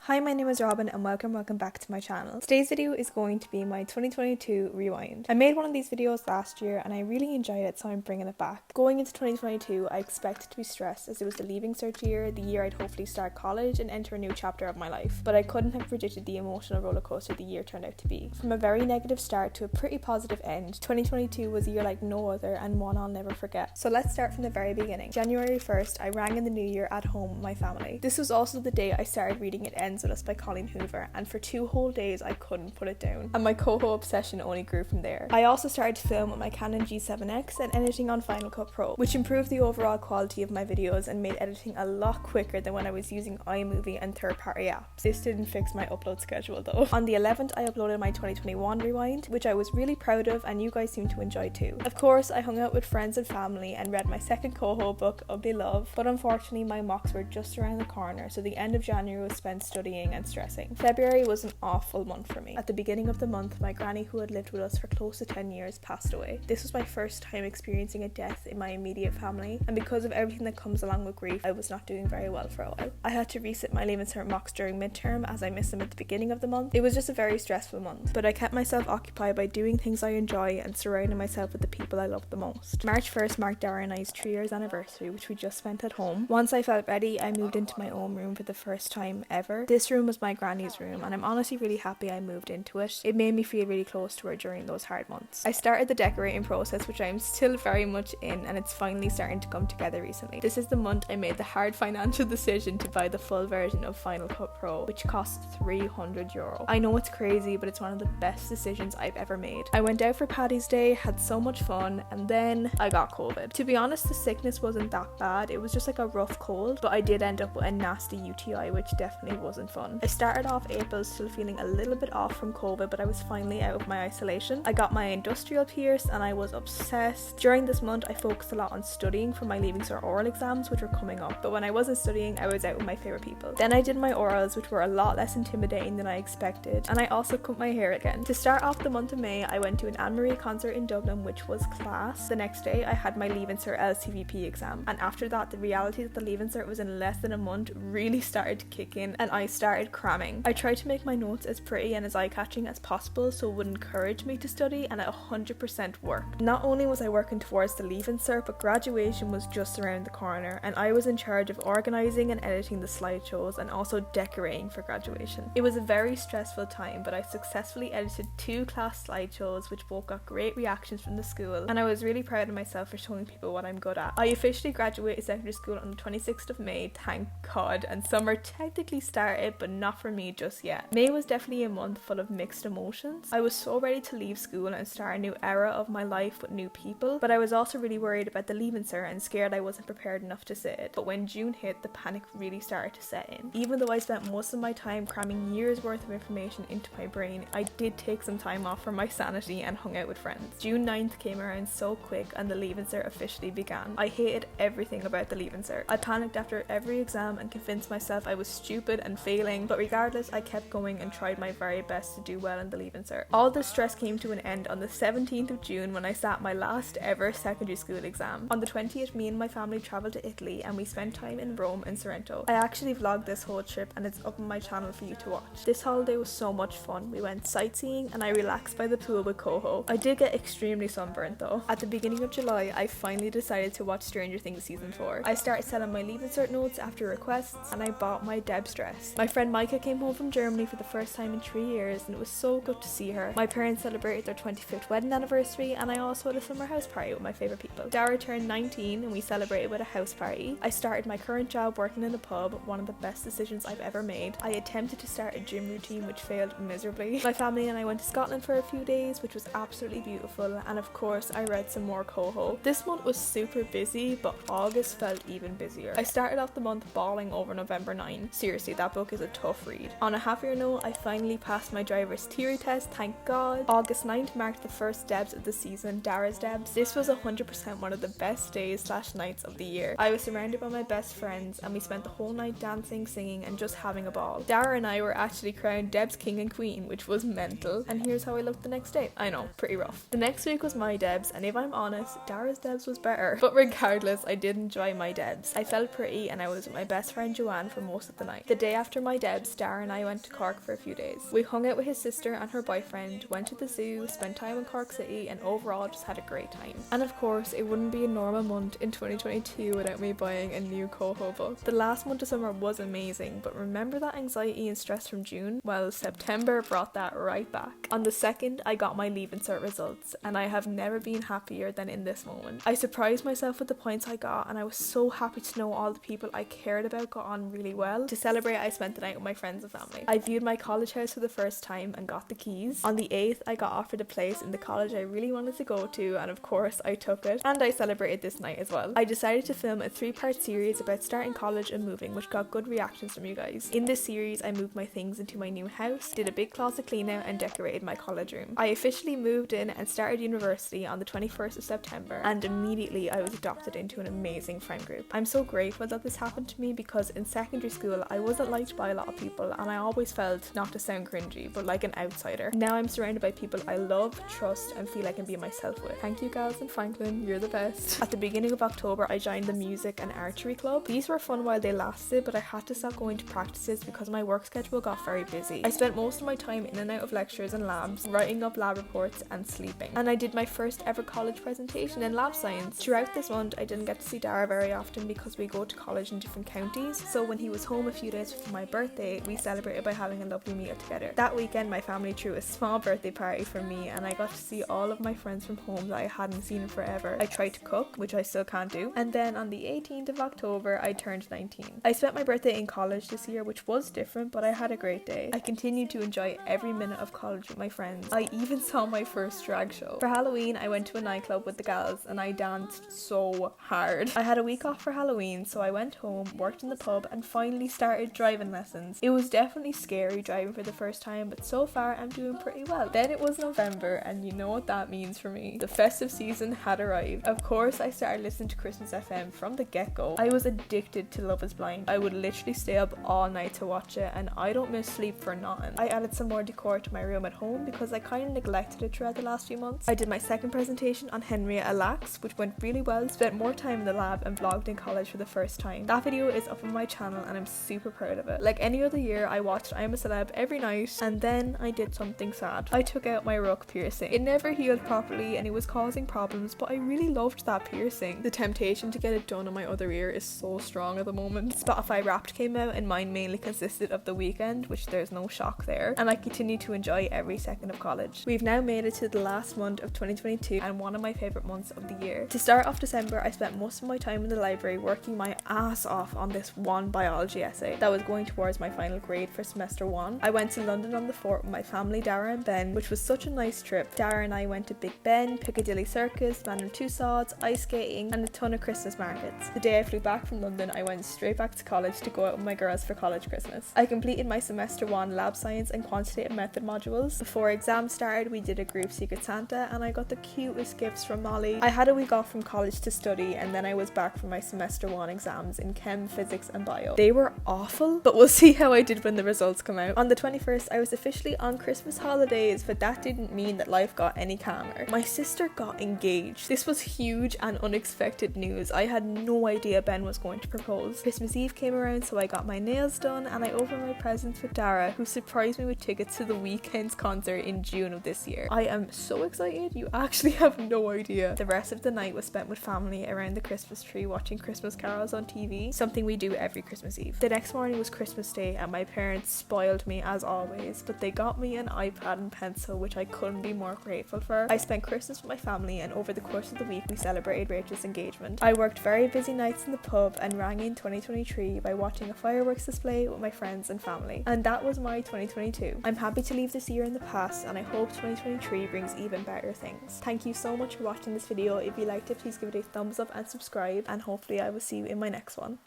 Hi, my name is Robin and welcome back to my channel. Today's video is going to be my 2022 rewind. I made one of these videos last year and I really enjoyed it, so I'm bringing it back. Going into 2022, I expected to be stressed as it was the leaving cert year, the year I'd hopefully start college and enter a new chapter of my life. But I couldn't have predicted the emotional rollercoaster the year turned out to be. From a very negative start to a pretty positive end, 2022 was a year like no other and one I'll never forget. So let's start from the very beginning. January 1st, I rang in the new year at home with my family. This was also the day I started reading It Ends With Us by Colleen Hoover, and for 2 whole days I couldn't put it down, and my coho obsession only grew from there. I also started to film with my Canon G7X and editing on Final Cut Pro, which improved the overall quality of my videos and made editing a lot quicker than when I was using iMovie and third-party apps. This didn't fix my upload schedule though. On the 11th, I uploaded my 2021 rewind, which I was really proud of and you guys seem to enjoy too. Of course, I hung out with friends and family and read my second coho book, Ugly Love, but unfortunately my mocks were just around the corner, so the end of January was spent studying and stressing. February was an awful month for me. At the beginning of the month, my granny, who had lived with us for close to 10 years, passed away. This was my first time experiencing a death in my immediate family, and because of everything that comes along with grief, I was not doing very well for a while. I had to resit my leaving cert mocks during midterm as I missed them at the beginning of the month. It was just a very stressful month, but I kept myself occupied by doing things I enjoy and surrounding myself with the people I love the most. March 1st marked Dara and I's 3 years anniversary, which we just spent at home. Once I felt ready, I moved into my own room for the first time ever. This room was my granny's room, and I'm honestly really happy I moved into it. It made me feel really close to her during those hard months. I started the decorating process, which I'm still very much in, and it's finally starting to come together recently. This is the month I made the hard financial decision to buy the full version of Final Cut Pro, which costs €300. I know it's crazy, but it's one of the best decisions I've ever made. I went out for Paddy's Day, had so much fun, and then I got COVID. To be honest, the sickness wasn't that bad. It was just like a rough cold, but I did end up with a nasty UTI, which definitely wasn't fun. I started off April still feeling a little bit off from COVID, but I was finally out of my isolation. I got my industrial pierced and I was obsessed. During this month, I focused a lot on studying for my leaving cert oral exams, which were coming up, but when I wasn't studying, I was out with my favourite people. Then I did my orals, which were a lot less intimidating than I expected, and I also cut my hair again. To start off the month of May, I went to an Anne-Marie concert in Dublin, which was class. The next day, I had my leaving cert LCVP exam, and after that, the reality that the leaving cert was in less than a month really started to kick in, and I started cramming. I tried to make my notes as pretty and as eye-catching as possible so it would encourage me to study, and it 100% worked. Not only was I working towards the leaving cert, but graduation was just around the corner, and I was in charge of organising and editing the slideshows and also decorating for graduation. It was a very stressful time, but I successfully edited 2 class slideshows which both got great reactions from the school, and I was really proud of myself for showing people what I'm good at. I officially graduated secondary school on the 26th of May, thank God, and summer technically started, but not for me just yet. May was definitely a month full of mixed emotions. I was so ready to leave school and start a new era of my life with new people, but I was also really worried about the leaving cert and scared I wasn't prepared enough to sit it. But when June hit, the panic really started to set in. Even though I spent most of my time cramming years worth of information into my brain, I did take some time off for my sanity and hung out with friends. June 9th came around so quick and the leaving cert officially began. I hated everything about the leaving cert. I panicked after every exam and convinced myself I was stupid and failing, but regardless, I kept going and tried my very best to do well in the leaving cert. All the stress came to an end on the 17th of June when I sat my last ever secondary school exam. On the 20th, me and my family travelled to Italy and we spent time in Rome and Sorrento. I actually vlogged this whole trip and it's up on my channel for you to watch. This holiday was so much fun. We went sightseeing and I relaxed by the pool with coho. I did get extremely sunburnt though. At the beginning of July, I finally decided to watch Stranger Things season 4. I started selling my leaving cert notes after requests and I bought my Deb's dress. My friend Micah came home from Germany for the first time in 3 years and it was so good to see her. My parents celebrated their 25th wedding anniversary and I also had a summer house party with my favourite people. Dara turned 19 and we celebrated with a house party. I started my current job working in a pub, one of the best decisions I've ever made. I attempted to start a gym routine which failed miserably. My family and I went to Scotland for a few days, which was absolutely beautiful, and of course I read some more coho. This month was super busy, but August felt even busier. I started off the month bawling over November 9. Seriously, that book is a tough read. On a happier note, I finally passed my driver's theory test, thank God. August 9th marked the first Debs of the season, Dara's Debs. This was 100% one of the best days / nights of the year. I was surrounded by my best friends and we spent the whole night dancing, singing and just having a ball. Dara and I were actually crowned Debs King and Queen, which was mental, and here's how I looked the next day. I know, pretty rough. The next week was my Debs, and if I'm honest, Dara's Debs was better. But regardless, I did enjoy my Debs. I felt pretty and I was with my best friend Joanne for most of the night. The day after After my debs, Dara and I went to Cork for a few days. We hung out with his sister and her boyfriend, went to the zoo, spent time in Cork City, and overall just had a great time. And of course, it wouldn't be a normal month in 2022 without me buying a new Coho book. The last month of summer was amazing, but remember that anxiety and stress from June? Well, September brought that right back. On the 2nd, I got my leave and cert results, and I have never been happier than in this moment. I surprised myself with the points I got, and I was so happy to know all the people I cared about got on really well. To celebrate, I spent the night with my friends and family. I viewed my college house for the first time and got the keys. On the 8th, I got offered a place in the college I really wanted to go to, and of course I took it, and I celebrated this night as well. I decided to film a 3-part series about starting college and moving, which got good reactions from you guys. In this series, I moved my things into my new house, did a big closet clean out, and decorated my college room. I officially moved in and started university on the 21st of September, and immediately I was adopted into an amazing friend group. I'm so grateful that this happened to me because in secondary school I wasn't liked by a lot of people, and I always felt, not to sound cringy, but like an outsider. Now I'm surrounded by people I love, trust, and feel I can be myself with. Thank you gals in Franklin, you're the best. At the beginning of October, I joined the music and archery club. These were fun while they lasted, but I had to stop going to practices because my work schedule got very busy. I spent most of my time in and out of lectures and labs, writing up lab reports and sleeping. And I did my first ever college presentation in lab science. Throughout this month, I didn't get to see Dara very often because we go to college in different counties, so when he was home a few days before my birthday, we celebrated by having a lovely meal together. That weekend, my family threw a small birthday party for me, and I got to see all of my friends from home that I hadn't seen in forever. I tried to cook, which I still can't do, and then on the 18th of October, I turned 19. I spent my birthday in college this year, which was different, but I had a great day. I continued to enjoy every minute of college with my friends. I even saw my first drag show. For Halloween, I went to a nightclub with the gals, and I danced so hard. I had a week off for Halloween, so I went home, worked in the pub, and finally started driving lessons. It was definitely scary driving for the first time, but so far I'm doing pretty well. Then it was November, and you know what that means for me. The festive season had arrived. Of course, I started listening to Christmas FM from the get-go. I was addicted to Love is Blind. I would literally stay up all night to watch it, and I don't miss sleep for nothing. I added some more decor to my room at home because I kind of neglected it throughout the last few months. I did my second presentation on Henrietta Lacks, which went really well, spent more time in the lab, and vlogged in college for the first time. That video is up on my channel, and I'm super proud of it. Like any other year, I watched I'm a Celeb every night, and then I did something sad. I took out my rook piercing. It never healed properly, and it was causing problems, but I really loved that piercing. The temptation to get it done on my other ear is so strong at the moment. Spotify Wrapped came out, and mine mainly consisted of The Weeknd, which there's no shock there, and I continue to enjoy every second of college. We've now made it to the last month of 2022, and one of my favourite months of the year. To start off December, I spent most of my time in the library working my ass off on this one biology essay that was going towards my final grade for semester 1. I went to London on the 4th with my family, Dara and Ben, which was such a nice trip. Dara and I went to Big Ben, Piccadilly Circus, Madame Tussauds, ice skating, and a ton of Christmas markets. The day I flew back from London, I went straight back to college to go out with my girls for college Christmas. I completed my semester 1 lab science and quantitative method modules. Before exams started, we did a group Secret Santa, and I got the cutest gifts from Molly. I had a week off from college to study, and then I was back for my semester 1 exams in chem, physics, and bio. They were awful, but we'll see how I did when the results come out. On the 21st, I was officially on Christmas holidays, but that didn't mean that life got any calmer. My sister got engaged. This was huge and unexpected news. I had no idea Ben was going to propose. Christmas Eve came around, so I got my nails done, and I opened my presents with Dara, who surprised me with tickets to The Weeknd's concert in June of this year. I am so excited, you actually have no idea. The rest of the night was spent with family around the Christmas tree watching Christmas carols on TV, something we do every Christmas Eve. The next morning was Christmas Day, and my parents spoiled me as always, but they got me an iPad and pencil, which I couldn't be more grateful for. I spent Christmas with my family, and over the course of the week we celebrated Rachel's engagement. I worked very busy nights in the pub and rang in 2023 by watching a fireworks display with my friends and family. And that was my 2022. I'm happy to leave this year in the past, and I hope 2023 brings even better things. Thank you so much for watching this video. If you liked it, please give it a thumbs up and subscribe, and hopefully I will see you in my next one.